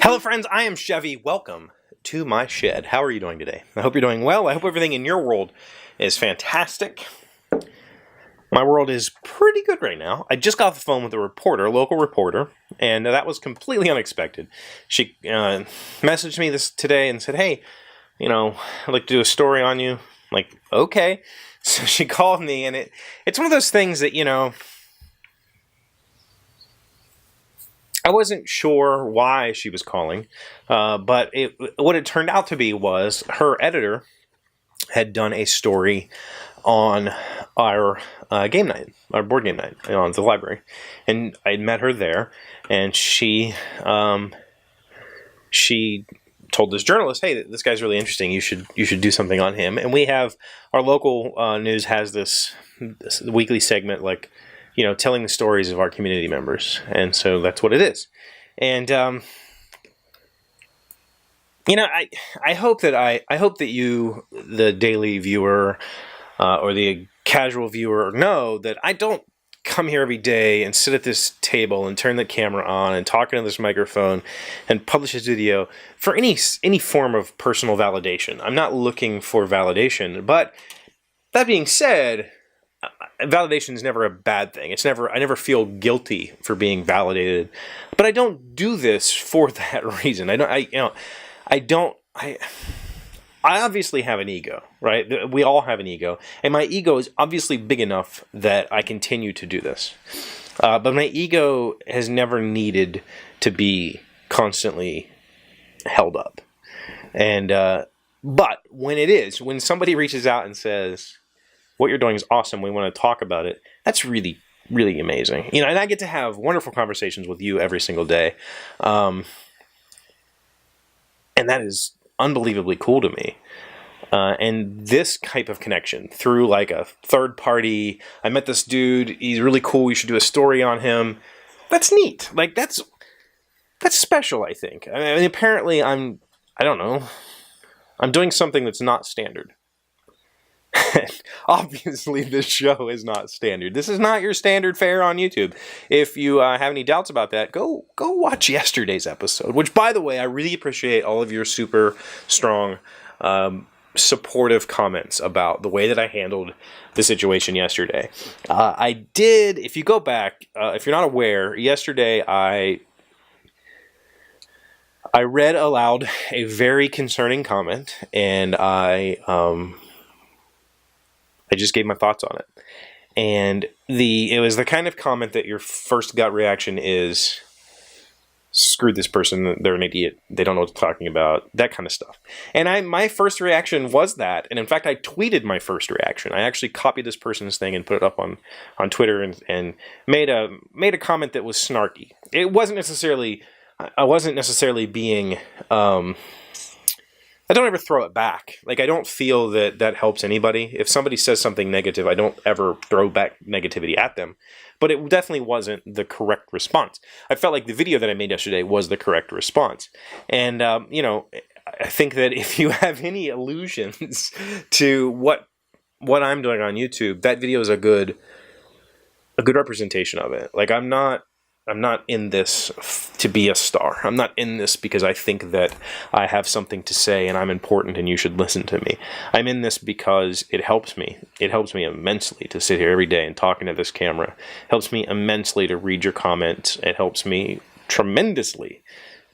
Hello friends, I am Chevee. Welcome to my shed. How are you doing today? I hope you're doing well. I hope everything in your world is fantastic. My world is pretty good right now. I just got off the phone with a reporter, a local reporter, and that was completely unexpected. She messaged me this today and said, hey, I'd like to do a story on you. I'm like, okay. So she called me, and it's one of those things that, I wasn't sure why she was calling, but what it turned out to be was her editor had done a story on our game night, our board game night at the library, and I met her there, and she told this journalist, "Hey, this guy's really interesting. You should do something on him." And we have our local news has this weekly segment like, telling the stories of our community members, and so that's what it is. And I hope that you, the daily viewer or the casual viewer, know that I don't come here every day and sit at this table and turn the camera on and talk into this microphone and publish this video for any form of personal validation. I'm not looking for validation, but that being said, validation is never a bad thing. I never feel guilty for being validated, but I don't do this for that reason. I obviously have an ego, right? We all have an ego, and my ego is obviously big enough that I continue to do this. But my ego has never needed to be constantly held up. And but when somebody reaches out and says, what you're doing is awesome, we want to talk about it, that's really, really amazing. And I get to have wonderful conversations with you every single day. And that is unbelievably cool to me. And this type of connection through like a third party, I met this dude, he's really cool, you should do a story on him. That's neat. Like that's special, I think. I mean, apparently I don't know, I'm doing something that's not standard. Obviously, this show is not standard. This is not your standard fare on YouTube. If you have any doubts about that, go watch yesterday's episode, which, by the way, I really appreciate all of your super strong, supportive comments about the way that I handled the situation yesterday. I did, if you go back, if you're not aware, yesterday I read aloud a very concerning comment, and I just gave my thoughts on it. And it was the kind of comment that your first gut reaction is, screw this person, they're an idiot, they don't know what they're talking about, that kind of stuff. And my first reaction was that, and in fact I tweeted my first reaction. I actually copied this person's thing and put it up on Twitter and made a comment that was snarky. I wasn't necessarily being I don't ever throw it back. Like, I don't feel that helps anybody. If somebody says something negative, I don't ever throw back negativity at them. But it definitely wasn't the correct response. I felt like the video that I made yesterday was the correct response. And, I think that if you have any allusions to what I'm doing on YouTube, that video is a good representation of it. Like, I'm not in this to be a star. I'm not in this because I think that I have something to say and I'm important and you should listen to me. I'm in this because it helps me. It helps me immensely to sit here every day and talk into this camera. It helps me immensely to read your comments. It helps me tremendously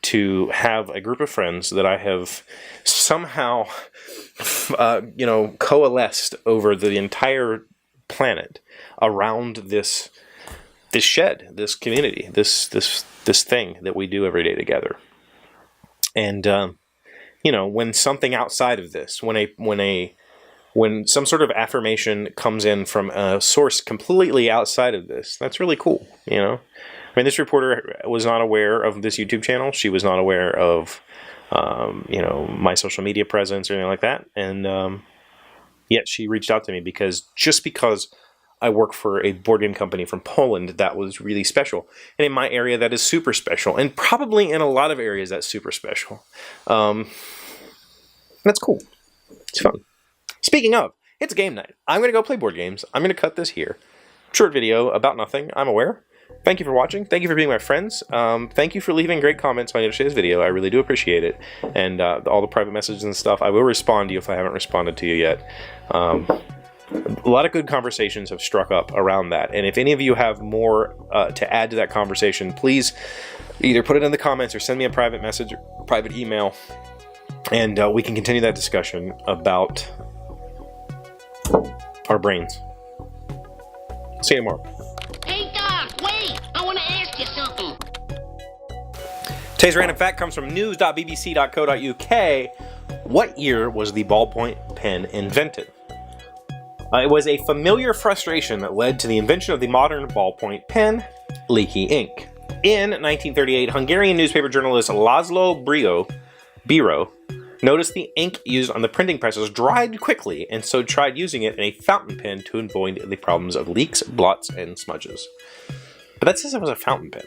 to have a group of friends that I have somehow, coalesced over the entire planet around this shed, this community, this thing that we do every day together. And when something outside of this, when some sort of affirmation comes in from a source completely outside of this, that's really cool. I mean, this reporter was not aware of this YouTube channel. She was not aware of my social media presence or anything like that. And yet she reached out to me because I work for a board game company from Poland that was really special. And in my area, that is super special. And probably in a lot of areas, that's super special. That's cool. It's fun. Speaking of, it's game night. I'm going to go play board games. I'm going to cut this here. Short video about nothing, I'm aware. Thank you for watching. Thank you for being my friends. Thank you for leaving great comments on yesterday's video. I really do appreciate it. And all the private messages and stuff, I will respond to you if I haven't responded to you yet. A lot of good conversations have struck up around that. And if any of you have more to add to that conversation, please either put it in the comments or send me a private message or private email. And we can continue that discussion about our brains. See you tomorrow. Hey, Doc, wait! I want to ask you something. Today's random fact comes from news.bbc.co.uk. What year was the ballpoint pen invented? It was a familiar frustration that led to the invention of the modern ballpoint pen, leaky ink. In 1938, Hungarian newspaper journalist Laszlo Biro noticed the ink used on the printing presses dried quickly, and so tried using it in a fountain pen to avoid the problems of leaks, blots, and smudges. But that says it was a fountain pen.